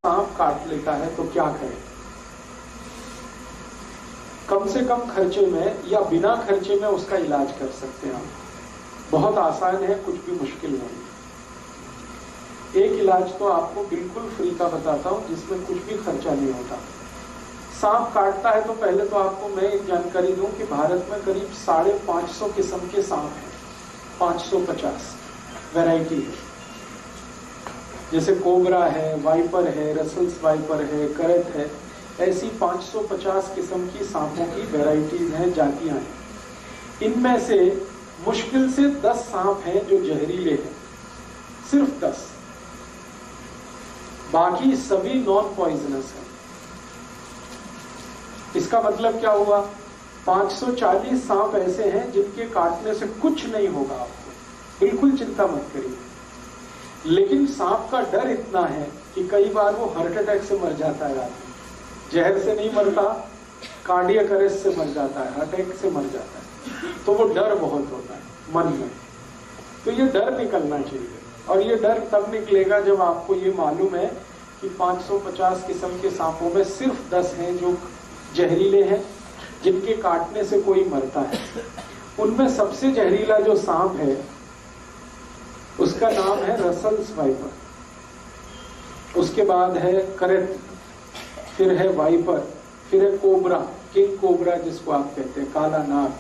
सांप काट लेता है तो क्या करें? कम से कम खर्चे में या बिना खर्चे में उसका इलाज कर सकते हैं हम। बहुत आसान है, कुछ भी मुश्किल नहीं। एक इलाज तो आपको बिल्कुल फ्री का बताता हूं जिसमें कुछ भी खर्चा नहीं होता। सांप काटता है तो पहले तो आपको मैं एक जानकारी दूं कि भारत में करीब 550 किस्म के सांप हैं। 550 वैरायटी है, जैसे कोबरा है, वाइपर है, रसल्स वाइपर है, करत है, ऐसी 550 किस्म की सांपों की वैरायटीज हैं, जातियां हैं। इनमें से मुश्किल से 10 सांप हैं जो जहरीले हैं, सिर्फ 10। बाकी सभी नॉन पॉइजनस हैं। इसका मतलब क्या हुआ? 540 सांप ऐसे हैं जिनके काटने से कुछ नहीं होगा आपको, बिल्कुल चिंता मत करिए। लेकिन सांप का डर इतना है कि कई बार वो हार्ट अटैक से मर जाता है आदमी। जहर से नहीं मरता, कार्डियक अरेस्ट से मर जाता है, अटैक से मर जाता है। तो वो डर बहुत होता है मन में। तो ये डर निकलना चाहिए, और ये डर तब निकलेगा जब आपको ये मालूम है कि 550 किस्म के सांपों में सिर्फ 10 हैं जो जहरीले हैं, जिनके काटने से कोई मरता है। उनमें सबसे जहरीला जो सांप है उसका नाम है रसल्स वाइपर, उसके बाद है करत, फिर है वाइपर, फिर है कोबरा, किंग कोबरा जिसको आप कहते हैं, काला नाग।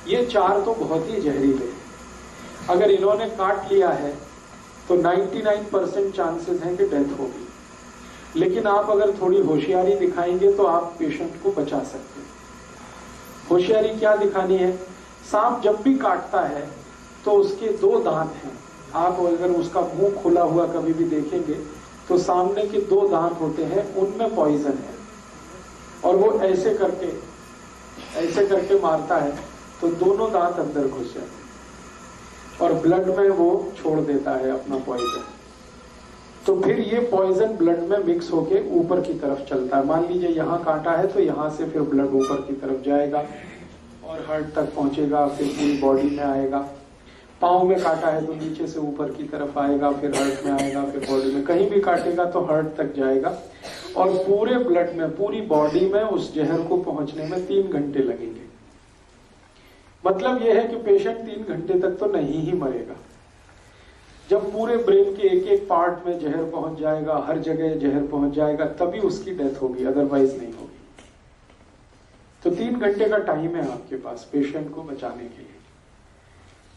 ये 4 तो बहुत ही जहरीले हैं। अगर इन्होंने काट लिया है तो 99% चांसेस हैं कि डेथ होगी। लेकिन आप अगर थोड़ी होशियारी दिखाएंगे तो आप पेशेंट को बचा सकते हैं। होशियारी क्या दिखानी है? सांप जब भी काटता है तो उसके 2 दांत हैं। आप अगर उसका मुंह खुला हुआ कभी भी देखेंगे तो सामने के 2 दांत होते हैं, उनमें पॉइजन है, और वो ऐसे करके मारता है तो दोनों दांत अंदर घुस जाते हैं और ब्लड में वो छोड़ देता है अपना पॉइजन। तो फिर ये पॉइजन ब्लड में मिक्स होके ऊपर की तरफ चलता है। मान लीजिए यहाँ काटा है तो यहाँ से फिर ब्लड ऊपर की तरफ जाएगा और हार्ट तक पहुंचेगा, फिर पूरी बॉडी में आएगा। पाँव में काटा है तो नीचे से ऊपर की तरफ आएगा, फिर हार्ट में आएगा, फिर बॉडी में। कहीं भी काटेगा तो हार्ट तक जाएगा, और पूरे ब्लड में, पूरी बॉडी में उस जहर को पहुंचने में 3 घंटे लगेंगे। मतलब यह है कि पेशेंट 3 घंटे तक तो नहीं ही मरेगा। जब पूरे ब्रेन के एक एक पार्ट में जहर पहुंच जाएगा, हर जगह जहर पहुंच जाएगा, तभी उसकी डेथ होगी, अदरवाइज नहीं होगी। तो 3 घंटे का टाइम है आपके पास पेशेंट को बचाने के लिए।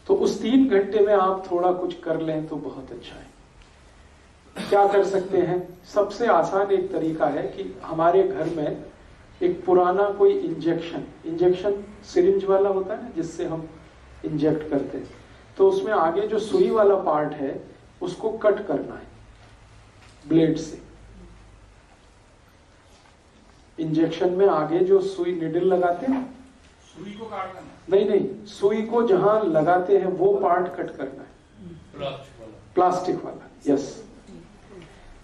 तो उस 3 घंटे में आप थोड़ा कुछ कर लें तो बहुत अच्छा है। क्या कर सकते हैं? सबसे आसान एक तरीका है कि हमारे घर में एक पुराना कोई इंजेक्शन सिरिंज वाला होता है ना, जिससे हम इंजेक्ट करते हैं, तो उसमें आगे जो सुई वाला पार्ट है उसको कट करना है ब्लेड से। इंजेक्शन में आगे जो सुई निडल लगाते हैं, सुई को काटना नहीं, सुई को जहां लगाते हैं वो पार्ट कट करना है, प्लास्टिक वाला। यस।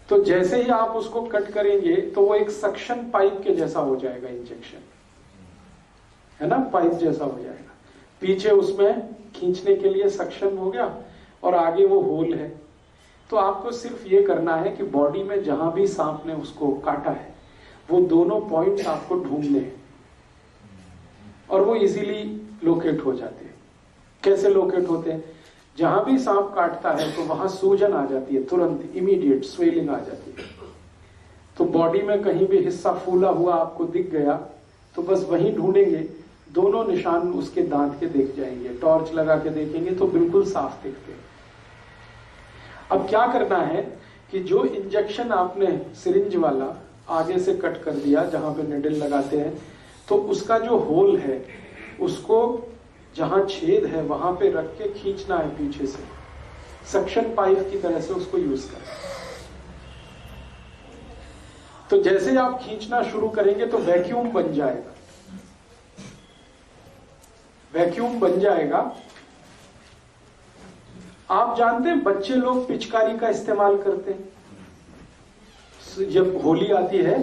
तो जैसे ही आप उसको कट करेंगे तो वो एक सक्शन पाइप के जैसा हो जाएगा, इंजेक्शन है ना, पाइप जैसा हो जाएगा। पीछे उसमें खींचने के लिए सक्शन हो गया और आगे वो होल है। तो आपको सिर्फ ये करना है कि बॉडी में जहां भी सांप ने उसको काटा है वो दोनों पॉइंट्स आपको ढूंढने हैं, और वो इजीली लोकेट हो जाते हैं। कैसे लोकेट होते हैं? जहां भी सांप काटता है तो वहां सूजन आ जाती है, तुरंत इमीडिएट स्वेलिंग आ जाती है। तो बॉडी में कहीं भी हिस्सा फूला हुआ आपको दिख गया तो बस वहीं ढूंढेंगे, दोनों निशान उसके दांत के दिख जाएंगे। टॉर्च लगा के देखेंगे तो बिल्कुल साफ दिखते हैं। अब क्या करना है कि जो इंजेक्शन आपने सिरिंज वाला आगे से कट कर दिया जहां पे निडल लगाते हैं, तो उसका जो होल है उसको जहां छेद है वहां पे रख के खींचना है पीछे से, सक्शन पाइप की तरह से उसको यूज करें। तो जैसे आप खींचना शुरू करेंगे तो वैक्यूम बन जाएगा। वैक्यूम बन जाएगा। आप जानते हैं बच्चे लोग पिचकारी का इस्तेमाल करते हैं। जब होली आती है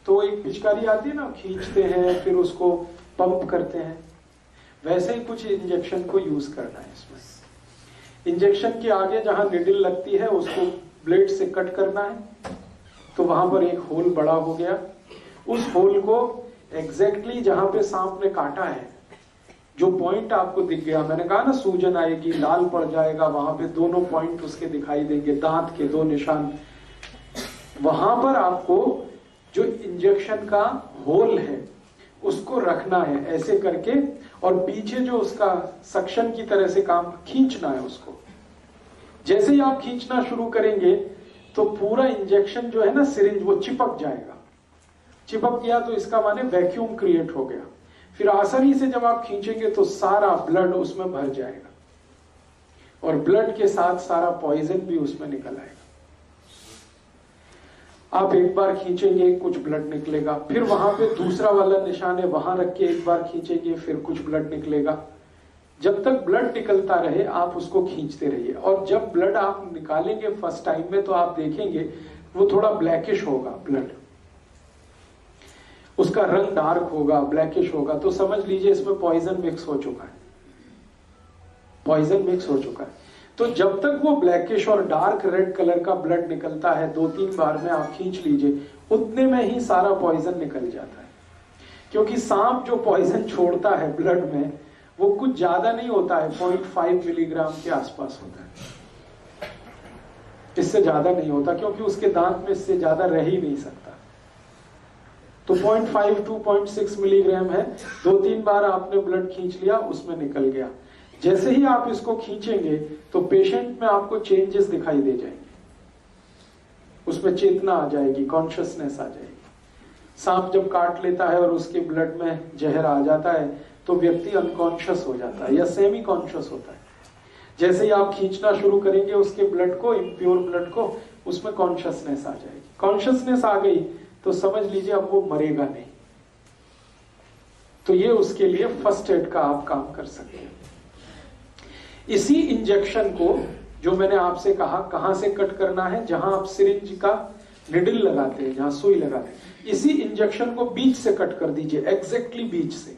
तो एक पिचकारी आती है ना, खींचते हैं, फिर उसको पंप करते हैं। वैसे ही कुछ इंजेक्शन को यूज करना है इसमें। इंजेक्शन के आगे जहां निडल लगती है उसको ब्लेड से कट करना है तो वहां पर एक होल बड़ा हो गया। उस होल को एग्जैक्टली जहां पे सांप ने काटा है, जो पॉइंट आपको दिख गया, मैंने कहा ना सूजन आएगी, लाल पड़ जाएगा, वहां पे दोनों पॉइंट उसके दिखाई देंगे, दांत के 2 निशान, वहां पर आपको जो इंजेक्शन का होल है उसको रखना है ऐसे करके, और पीछे जो उसका सक्शन की तरह से काम खींचना है उसको। जैसे ही आप खींचना शुरू करेंगे तो पूरा इंजेक्शन जो है ना सिरिंज वो चिपक जाएगा। चिपक गया तो इसका माने वैक्यूम क्रिएट हो गया। फिर आसानी से जब आप खींचेंगे तो सारा ब्लड उसमें भर जाएगा और ब्लड के साथ सारा पॉइजन भी उसमें निकल आएगा। आप एक बार खींचेंगे कुछ ब्लड निकलेगा, फिर वहां पे दूसरा वाला निशान है वहां रख के एक बार खींचेंगे फिर कुछ ब्लड निकलेगा। जब तक ब्लड निकलता रहे आप उसको खींचते रहिए, और जब ब्लड आप निकालेंगे फर्स्ट टाइम में तो आप देखेंगे वो थोड़ा ब्लैकिश होगा, ब्लड उसका रंग डार्क होगा, ब्लैकिश होगा, तो समझ लीजिए इसमें पॉइजन मिक्स हो चुका है, पॉइजन मिक्स हो चुका है। तो जब तक वो ब्लैकिश और डार्क रेड कलर का ब्लड निकलता है 2-3 बार में आप खींच लीजिए, उतने में ही सारा पॉइजन निकल जाता है। क्योंकि सांप जो पॉइजन छोड़ता है ब्लड में वो कुछ ज्यादा नहीं होता है, 0.5 मिलीग्राम के आसपास होता है, इससे ज्यादा नहीं होता, क्योंकि उसके दांत में इससे ज्यादा रह ही नहीं सकता। तो 0.5 to 0.6 मिलीग्राम है। 2-3 बार आपने ब्लड खींच लिया, उसमें निकल गया। जैसे ही आप इसको खींचेंगे तो पेशेंट में आपको चेंजेस दिखाई दे जाएंगे, उसमें चेतना आ जाएगी, कॉन्शियसनेस आ जाएगी। सांप जब काट लेता है और उसके ब्लड में जहर आ जाता है तो व्यक्ति अनकॉन्शियस हो जाता है या सेमी कॉन्शियस होता है। जैसे ही आप खींचना शुरू करेंगे उसके ब्लड को, इम्प्योर ब्लड को, उसमें कॉन्शियसनेस आ जाएगी। कॉन्शियसनेस आ गई तो समझ लीजिए अब वो मरेगा नहीं। तो ये उसके लिए फर्स्ट एड का आप काम कर सकते हैं। इसी इंजेक्शन को जो मैंने आपसे कहा कहां से कट करना है, जहां आप सिरिंज का निडल लगाते हैं, जहां सुई लगाते हैं, इसी इंजेक्शन को बीच से कट कर दीजिए, एग्जैक्टली बीच से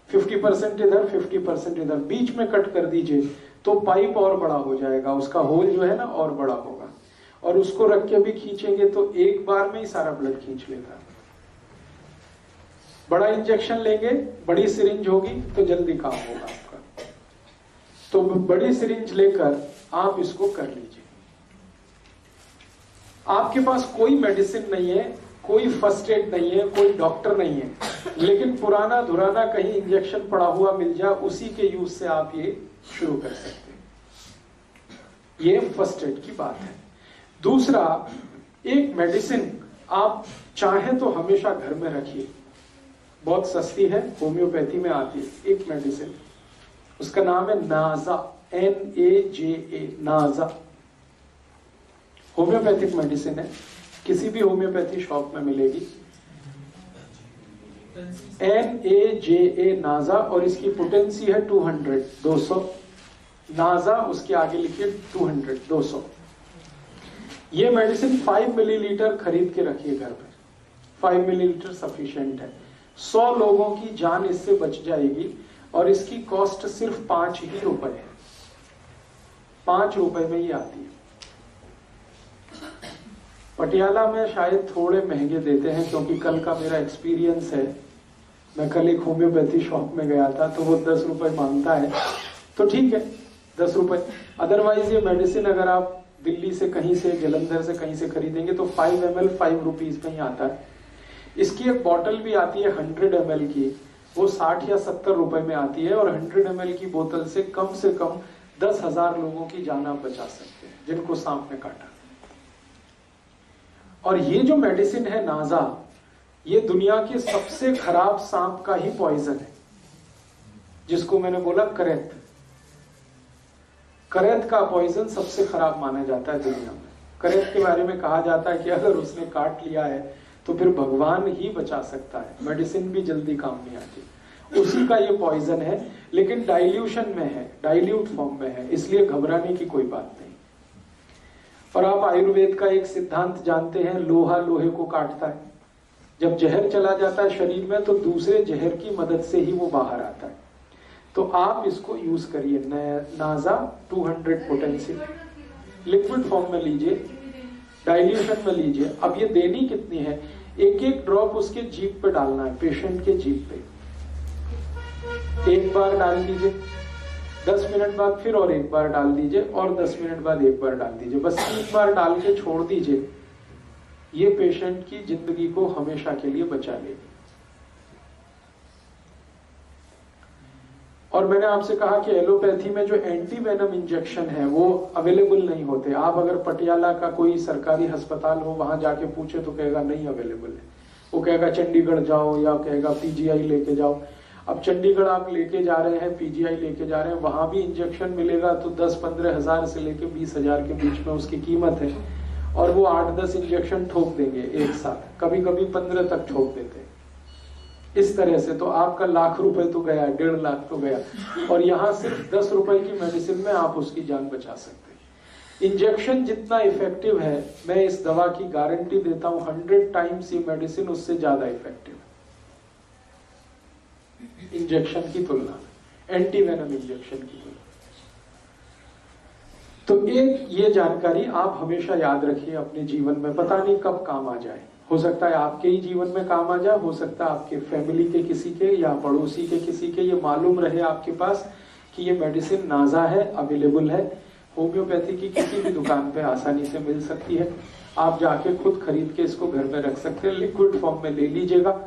50% इधर 50% इधर, बीच में कट कर दीजिए तो पाइप और बड़ा हो जाएगा, उसका होल जो है ना और बड़ा होगा। और उसको रख के भी खींचेंगे तो एक बार में ही सारा ब्लड खींच लेता है। बड़ा इंजेक्शन लेंगे, बड़ी सिरिंज होगी तो जल्दी काम होगा आपका। तो बड़ी सिरिंज लेकर आप इसको कर लीजिए। आपके पास कोई मेडिसिन नहीं है, कोई फर्स्ट एड नहीं है, कोई डॉक्टर नहीं है, लेकिन पुराना धुराना कहीं इंजेक्शन पड़ा हुआ मिल जाए, उसी के यूज से आप ये शुरू कर सकते हैं। ये फर्स्ट एड की बात है। दूसरा, एक मेडिसिन आप चाहें तो हमेशा घर में रखिए, बहुत सस्ती है, होम्योपैथी में आती है एक मेडिसिन, उसका नाम है नाजा, NAJA, नाजा। होम्योपैथिक मेडिसिन है, किसी भी होम्योपैथी शॉप में मिलेगी। NAJA नाजा, और इसकी पोटेंसी है 200 नाजा, उसके आगे लिखिए 200। ये मेडिसिन 5 मिलीलीटर खरीद के रखिए घर पर, 5 मिलीलीटर सफिशिएंट है। 100 लोगों की जान इससे बच जाएगी, और इसकी कॉस्ट सिर्फ 5 ही रुपए है, 5 रुपए में ही आती है। पटियाला में शायद थोड़े महंगे देते हैं, क्योंकि कल का मेरा एक्सपीरियंस है, मैं कल एक होम्योपैथी शॉप में गया था तो वो 10 रुपए मांगता है, तो ठीक है 10 रुपए। अदरवाइज ये मेडिसिन अगर आप दिल्ली से कहीं से, जलंधर से कहीं से खरीदेंगे तो 5 ml 5 रुपीज में ही आता है। इसकी एक बॉटल भी आती है 100 ml की, वो 60 या 70 रुपए में आती है, और 100 ml की बोतल से कम 10,000 लोगों की जान आप बचा सकते हैं जिनको सांप ने काटा। और ये जो मेडिसिन है नाजा, ये दुनिया के सबसे खराब सांप का ही पॉइजन है, जिसको मैंने बोला करैत। करैत का पॉइजन सबसे खराब माना जाता है दुनिया में। करैत के बारे में कहा जाता है कि अगर उसने काट लिया है तो फिर भगवान ही बचा सकता है, मेडिसिन भी जल्दी काम नहीं आती। उसी का ये पॉइजन है, लेकिन डाइल्यूशन में है, डाइल्यूट फॉर्म में है, इसलिए घबराने की कोई बात नहीं। और आप आयुर्वेद का एक सिद्धांत जानते हैं, लोहा लोहे को काटता है। जब जहर चला जाता है शरीर में तो दूसरे जहर की मदद से ही वो बाहर आता है। तो आप इसको यूज करिए, नाजा 200 पोटेंसी, लिक्विड फॉर्म में लीजिए, डाइल्यूशन में लीजिए। अब ये देनी कितनी है, एक एक ड्रॉप उसके जीभ पे डालना है, पेशेंट के जीभ पे। एक बार डाल दीजिए, 10 मिनट बाद फिर और एक बार डाल दीजिए, और 10 मिनट बाद एक बार डाल दीजिए, बस 3 बार डाल के छोड़ दीजिए। ये पेशेंट की जिंदगी को हमेशा के लिए बचा लेगी। और मैंने आपसे कहा कि एलोपैथी में जो एंटी वेनम इंजेक्शन है वो अवेलेबल नहीं होते। आप अगर पटियाला का कोई सरकारी अस्पताल हो, वहां जाके पूछे तो कहेगा नहीं अवेलेबल है, वो कहेगा चंडीगढ़ जाओ या कहेगा पीजीआई लेके जाओ। अब चंडीगढ़ आप लेके जा रहे हैं, पीजीआई लेके जा रहे हैं, वहां भी इंजेक्शन मिलेगा तो 10-15 हजार से लेके 20 हजार के बीच में उसकी कीमत है, और वो 8-10 इंजेक्शन ठोक देंगे एक साथ, कभी कभी 15 तक ठोक देते हैं। इस तरह से तो आपका लाख रुपए तो गया, 1.5 लाख तो गया, और यहाँ सिर्फ 10 रुपए की मेडिसिन में आप उसकी जान बचा सकते हैं। इंजेक्शन जितना इफेक्टिव है, मैं इस दवा की गारंटी देता हूं 100 टाइम्स ये मेडिसिन उससे ज्यादा इफेक्टिव है इंजेक्शन की तुलना में, एंटी वेनम इंजेक्शन की तुलना। तो एक ये जानकारी आप हमेशा याद रखिए अपने जीवन में, पता नहीं कब काम आ जाए। हो सकता है आपके ही जीवन में काम आ जाए, हो सकता है आपके फैमिली के किसी के या पड़ोसी के किसी के ये मालूम रहे आपके पास कि ये मेडिसिन नाजा है, अवेलेबल है, होम्योपैथी की किसी भी दुकान पे आसानी से मिल सकती है। आप जाके खुद खरीद के इसको घर में रख सकते हैं, लिक्विड फॉर्म में ले लीजिएगा।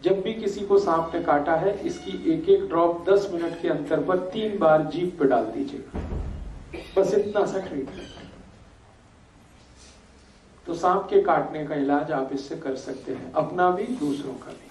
जब भी किसी को सांप ने काटा है, इसकी एक एक ड्रॉप 10 मिनट के अंतर पर 3 बार जीभ पे डाल दीजिएगा, बस इतना सा ट्रीटमेंट। तो सांप के काटने का इलाज आप इससे कर सकते हैं, अपना भी दूसरों का भी।